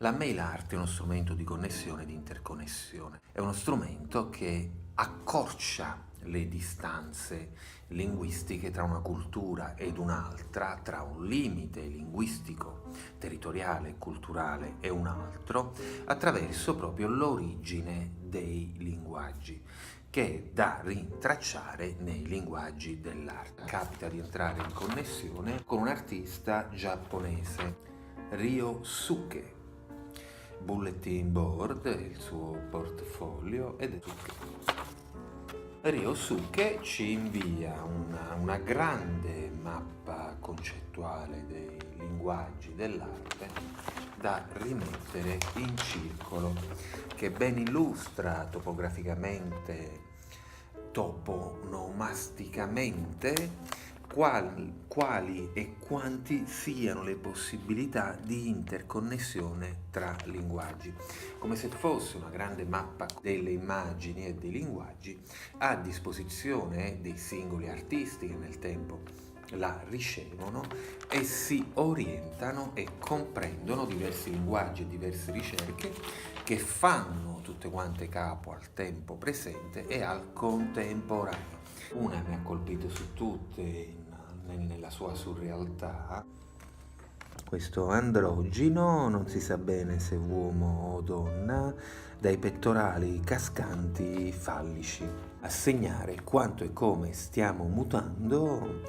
La mail art è uno strumento di connessione e di interconnessione. È uno strumento che accorcia le distanze linguistiche tra una cultura ed un'altra, tra un limite linguistico, territoriale, culturale e un altro, attraverso proprio l'origine dei linguaggi, che è da rintracciare nei linguaggi dell'arte. Capita di entrare in connessione con un artista giapponese, Ryosuke. Bulletin board, il suo portfolio ed è Ryosuke ci invia una grande mappa concettuale dei linguaggi dell'arte da rimettere in circolo, che ben illustra topograficamente, toponomasticamente, quali e quanti siano le possibilità di interconnessione tra linguaggi, come se fosse una grande mappa delle immagini e dei linguaggi a disposizione dei singoli artisti che nel tempo la ricevono e si orientano e comprendono diversi linguaggi e diverse ricerche che fanno tutte quante capo al tempo presente e al contemporaneo. Una mi ha colpito su tutte nella sua surrealtà. Questo androgino, non si sa bene se uomo o donna, dai pettorali cascanti fallici, a segnare quanto e come stiamo mutando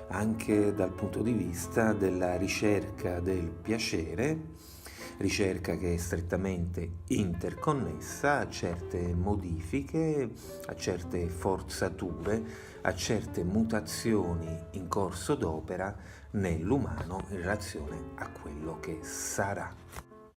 anche dal punto di vista della ricerca del piacere, ricerca che è strettamente interconnessa a certe modifiche, a certe forzature, a certe mutazioni in corso d'opera nell'umano in relazione a quello che sarà.